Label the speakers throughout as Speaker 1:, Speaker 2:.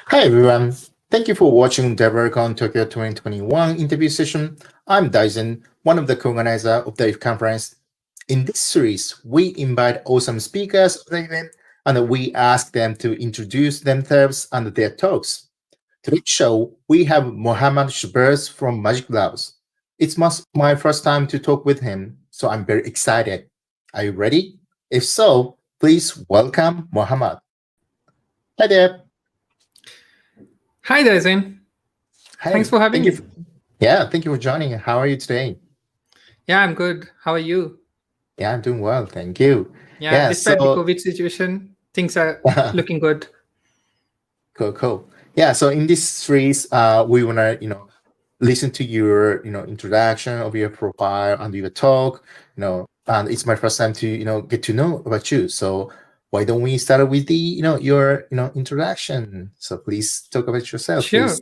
Speaker 1: Hi everyone. Thank you for watching DevRelCon Tokyo 2021 interview session. I'm Dyson, one of the co-organizer of the conference. In this series, we invite awesome speakers of the event and we ask them to introduce themselves and their talks. Today's show, we have Mohammad Shahbaz from Magic Labs. It's my first time to talk with him, so I'm very excited. Are you ready? If so, please welcome Mohammad. Hi there.
Speaker 2: Hi there, Zain. Thanks
Speaker 1: Hi.
Speaker 2: for having me.
Speaker 1: Thank you for joining. How are you today?
Speaker 2: Yeah, I'm good. How are you?
Speaker 1: Yeah, I'm doing well. Thank you.
Speaker 2: Yeah,
Speaker 1: Yeah,
Speaker 2: despite the
Speaker 1: so
Speaker 2: COVID situation, things are looking good.
Speaker 1: cool. Yeah, so in this series, we wanna, listen to your, introduction of your profile and your talk, and it's my first time to, get to know about you. So why don't we start with the, your, introduction? So please talk about yourself,
Speaker 2: Sure.
Speaker 1: please.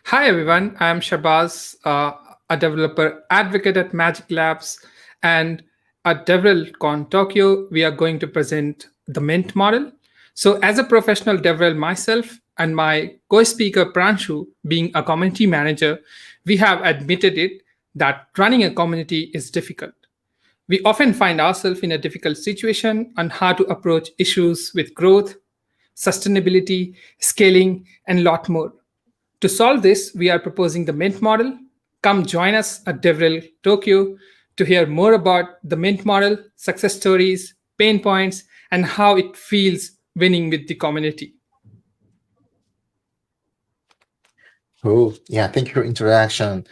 Speaker 2: Hi, everyone. I'm Shahbaz, a developer advocate at Magic Labs. And at DevRelCon Tokyo, we are going to present the Mint model. So, as a professional DevRel myself and my co speaker Pranshu, being a community manager, we have admitted it that running a community is difficult. We often find ourselves in a difficult situation on how to approach issues with growth, sustainability, scaling, and a lot more. To solve this, we are proposing the Mint model. Come join us at DevRel Tokyo to hear more about the Mint model, success stories, pain points, and how it feels winning with the community.
Speaker 1: Oh, yeah, thank you for interaction.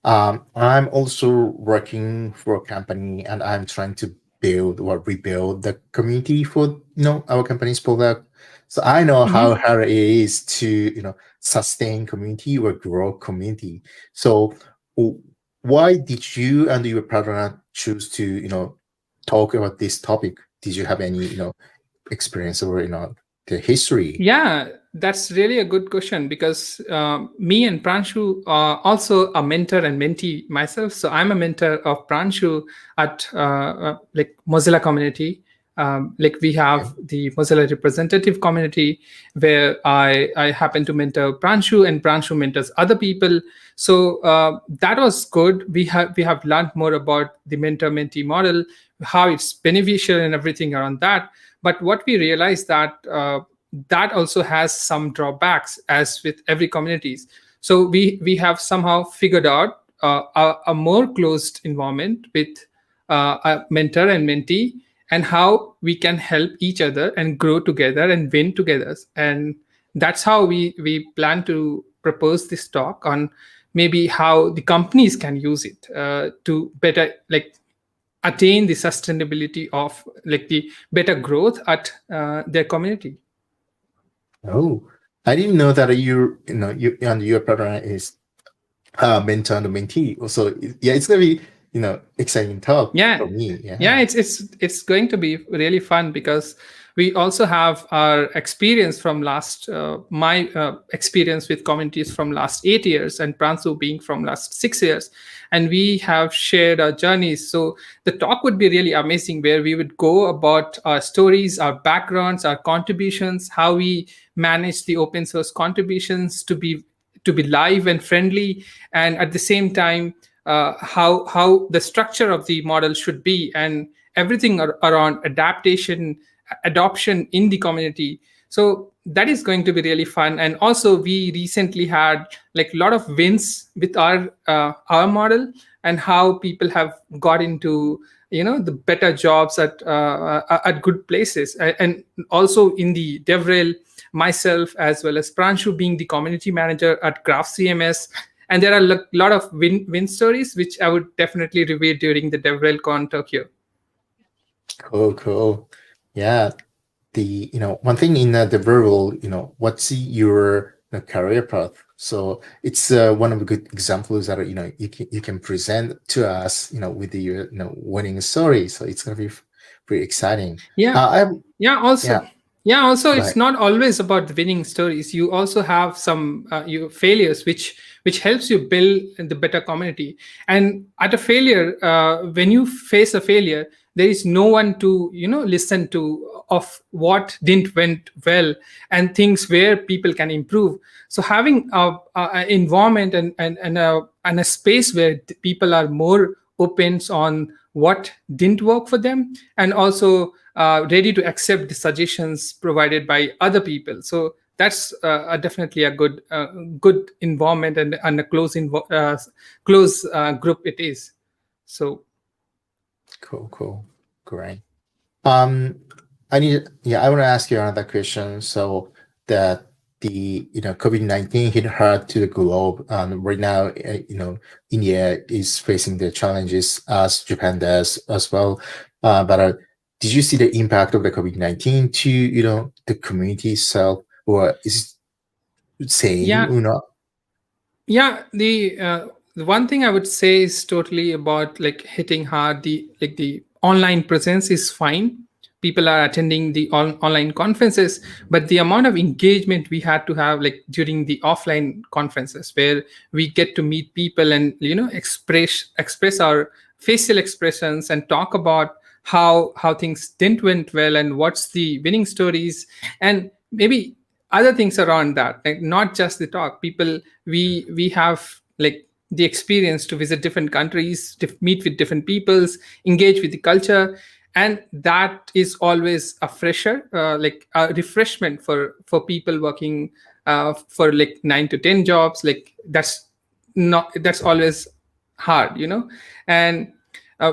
Speaker 1: I'm also working for a company and I'm trying to build or rebuild the community for, our company's product. So I know how
Speaker 2: Mhm.
Speaker 1: hard it is to, sustain community or grow community. So why did you and your partner choose to, talk about this topic? Did you have any, experience or, the history?
Speaker 2: Yeah, that's really a good question because me and Pranshu are also a mentor and mentee myself. So I'm a mentor of Pranshu at like Mozilla community. Like we have the Mozilla representative community where I happen to mentor Pranshu and Pranshu mentors other people. So that was good. We have learned more about the mentor mentee model, how it's beneficial and everything around that. But what we realized that also has some drawbacks as with every communities. So we have somehow figured out a more closed environment with a mentor and mentee, and how we can help each other and grow together and win together. And that's how we plan to propose this talk on maybe how the companies can use it to better like attain the sustainability of like the better growth at their community.
Speaker 1: Oh, I didn't know that you and your partner is mentor and mentee. Also, yeah, it's gonna be exciting talk
Speaker 2: Yeah,
Speaker 1: for me.
Speaker 2: yeah,
Speaker 1: Yeah.
Speaker 2: it's going to be really fun because we also have our experience from last my experience with communities from last 8 years, and Pransu being from last 6 years, and we have shared our journeys. So the talk would be really amazing, where we would go about our stories, our backgrounds, our contributions, how we manage the open source contributions to be live and friendly, and at the same time how the structure of the model should be, and everything around adoption in the community. So that is going to be really fun. And also we recently had like a lot of wins with our model, and how people have got into the better jobs at good places. And also in the DevRel, myself as well as Pranshu being the community manager at Graph CMS. And there are a lot of win stories, which I would definitely reveal during the DevRelCon Tokyo.
Speaker 1: Cool. Yeah. One thing in the verbal, what's your career path? So it's one of the good examples that you can present to us, with your winning story. So it's gonna be pretty exciting.
Speaker 2: Yeah,
Speaker 1: I'm
Speaker 2: yeah. Also,
Speaker 1: yeah.
Speaker 2: yeah. Also,
Speaker 1: Go
Speaker 2: it's
Speaker 1: ahead.
Speaker 2: not always about the winning stories. You also have some failures, which helps you build the better community. And at a failure, when you face a failure, there is no one to listen to of what didn't went well and things where people can improve. So having a environment and a space where people are more open on what didn't work for them, and also ready to accept the suggestions provided by other people. So that's definitely a good environment, and a close group it is. So
Speaker 1: Cool. Great. Um, I want to ask you another question. So that the COVID-19 hit hard to the globe, and right now, India is facing the challenges as Japan does as well. But did you see the impact of the COVID-19 to the community itself, or is it same?
Speaker 2: yeah, yeah, the one thing I would say is totally about like hitting hard. The online presence is fine. People are attending the online conferences, but the amount of engagement we had to have like during the offline conferences, where we get to meet people and express our facial expressions and talk about how things didn't went well and what's the winning stories, and maybe other things around that, like not just the talk. People, we have like the experience to visit different countries, to meet with different peoples, engage with the culture, and that is always a fresher, like a refreshment for people working for like 9 to 10 jobs. Like that's always hard, and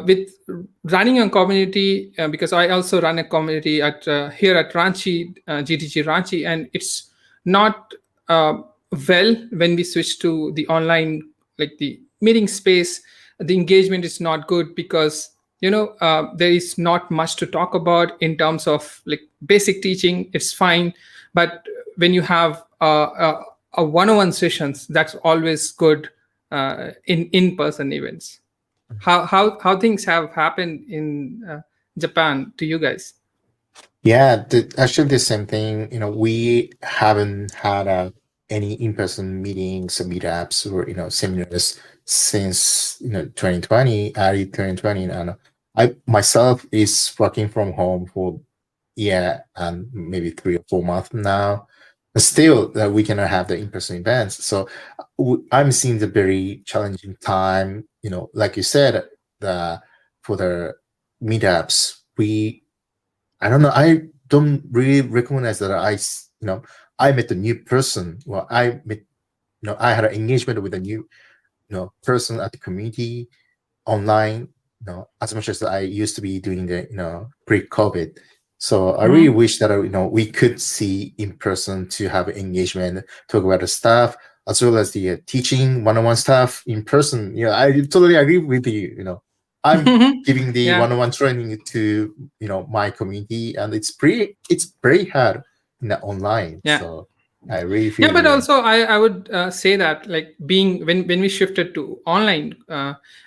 Speaker 2: with running a community, because I also run a community at here at Ranchi, GTG Ranchi, and it's not well when we switch to the online, like the meeting space. The engagement is not good because there is not much to talk about in terms of like basic teaching. It's fine, but when you have a one-on-one sessions, that's always good in person events. How things have happened in Japan to you guys?
Speaker 1: Yeah, actually the same thing. We haven't had any in-person meetings or meetups or seminars since 2020, early 2020. And I myself is working from home for and maybe 3 or 4 months now. But still, we cannot have the in-person events. So I'm seeing the very challenging time. Like you said, for the meetups, I don't know. I don't really recognize that I met a new person. Well, I had an engagement with a new, person at the community online, as much as I used to be doing the, pre-COVID. So I really wish that, we could see in person to have engagement, talk about the stuff, as well as the teaching one-on-one stuff in person. I totally agree with you. I'm giving the
Speaker 2: Yeah.
Speaker 1: one-on-one training to my community, and it's very hard in the online.
Speaker 2: Yeah.
Speaker 1: So I really
Speaker 2: Yeah,
Speaker 1: feel
Speaker 2: but
Speaker 1: you.
Speaker 2: also I would say that like being when we shifted to online,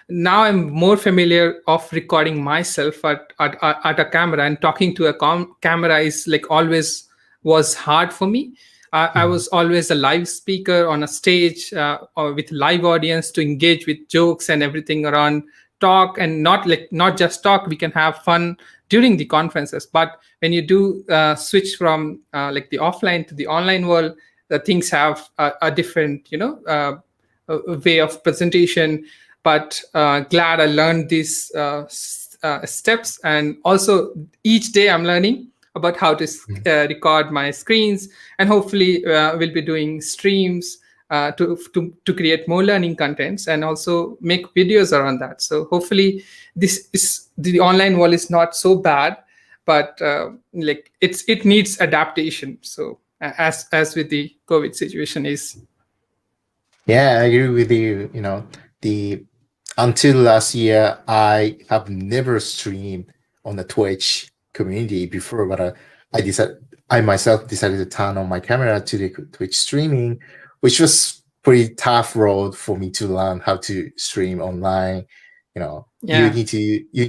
Speaker 2: now I'm more familiar of recording myself at a camera, and talking to a camera is like always was hard for me. I was always a live speaker on a stage, or with live audience to engage with jokes and everything around talk, and not just talk. We can have fun during the conferences, but when you do switch from like the offline to the online world, the things have a different way of presentation. But glad I learned these steps, and also each day I'm learning about how to record my screens, and hopefully we'll be doing streams to create more learning contents, and also make videos around that. So hopefully this is the online world is not so bad, but like it needs adaptation. So as with the COVID situation is.
Speaker 1: Yeah, I agree with you. The until last year, I have never streamed on the Twitch community before, but I myself decided to turn on my camera to the Twitch streaming, which was pretty tough road for me to learn how to stream online. You
Speaker 2: Yeah.
Speaker 1: need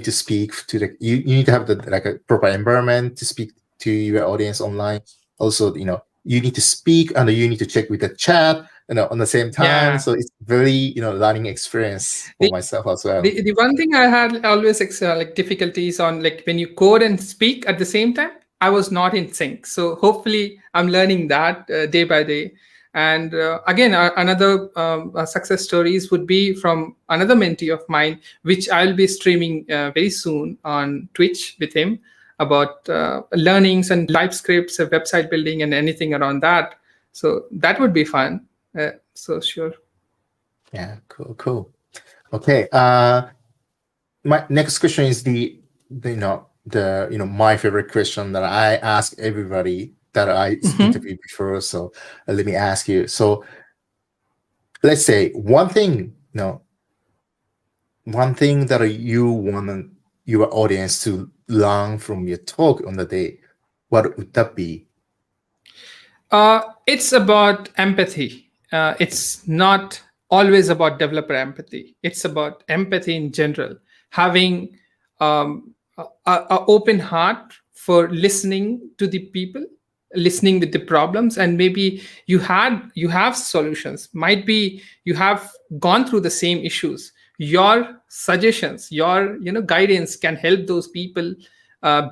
Speaker 1: to speak to you need to have like a proper environment to speak to your audience online. Also, you need to speak and you need to check with the chat, on the same time.
Speaker 2: Yeah.
Speaker 1: So it's very, learning experience for
Speaker 2: the,
Speaker 1: myself as well.
Speaker 2: the one thing I had always like difficulties on, like when you code and speak at the same time, I was not in sync. So hopefully I'm learning that day by day. And again, another success stories would be from another mentee of mine, which I'll be streaming very soon on Twitch with him about learnings and live scripts, website building, and anything around that. So that would be fun. So sure.
Speaker 1: Yeah, cool. Okay. My next question is my favorite question that I ask everybody that I interviewed before. So let me ask you. So let's say one thing that you want your audience to learn from your talk on the day. What would that be?
Speaker 2: It's about empathy. It's not always about developer empathy. It's about empathy in general. Having a open heart for listening to the people, listening with the problems, and maybe you have solutions. Might be you have gone through the same issues. Your suggestions, your guidance can help those people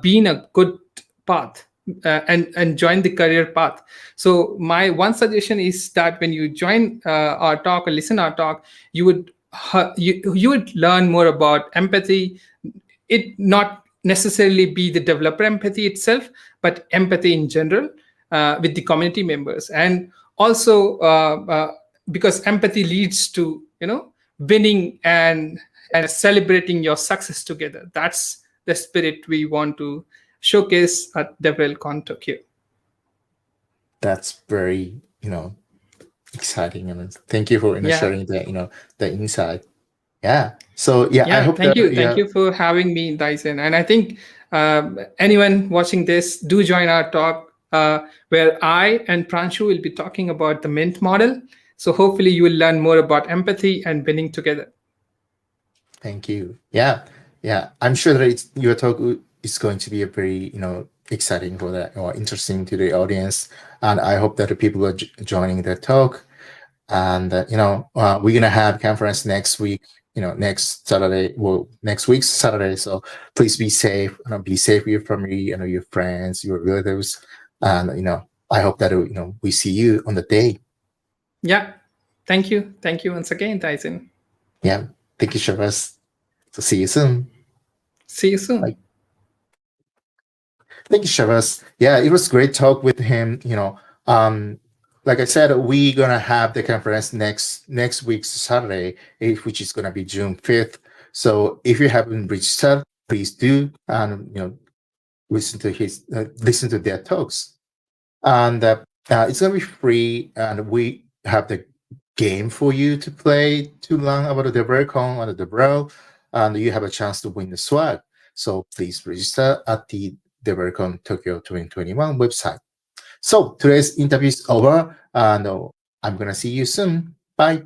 Speaker 2: be in a good path and join the career path. So my one suggestion is that when you join our talk or listen our talk, you would learn more about empathy. It not necessarily be the developer empathy itself, but empathy in general with the community members, and also because empathy leads to winning and celebrating your success together. That's the spirit we want to showcase at DevRelCon Tokyo.
Speaker 1: That's very exciting, and thank you for sharing that the insight. Yeah. So I hope
Speaker 2: thank you for having me, Dyson. And I think anyone watching this, do join our talk where I and Pranshu will be talking about the Mint model. So hopefully you will learn more about empathy and winning together.
Speaker 1: Thank you. Yeah. I'm sure that your talk is going to be a very exciting for that or interesting to the audience, and I hope that the people are joining the talk. And we're gonna have conference next week. Next Saturday. Well, next week's Saturday. So please be safe. Be safe with your family. Your friends, your relatives, and I hope that we see you on the day.
Speaker 2: Yeah. Thank you once again, Tyson.
Speaker 1: Yeah. Thank you, Shahbaz. So see you soon.
Speaker 2: See you soon.
Speaker 1: Bye. Thank you, Shahbaz. Yeah, it was great talk with him. Like I said, we're gonna have the conference next week's Saturday, which is gonna be June 5th. So if you haven't registered, please do, and listen to their talks. And it's gonna be free, and we have the game for you to play to learn about the DevRelCon or the DevRel, and you have a chance to win the swag. So please register at the DevRelCon Tokyo 2021 website. So today's interview is over, and I'm gonna see you soon. Bye.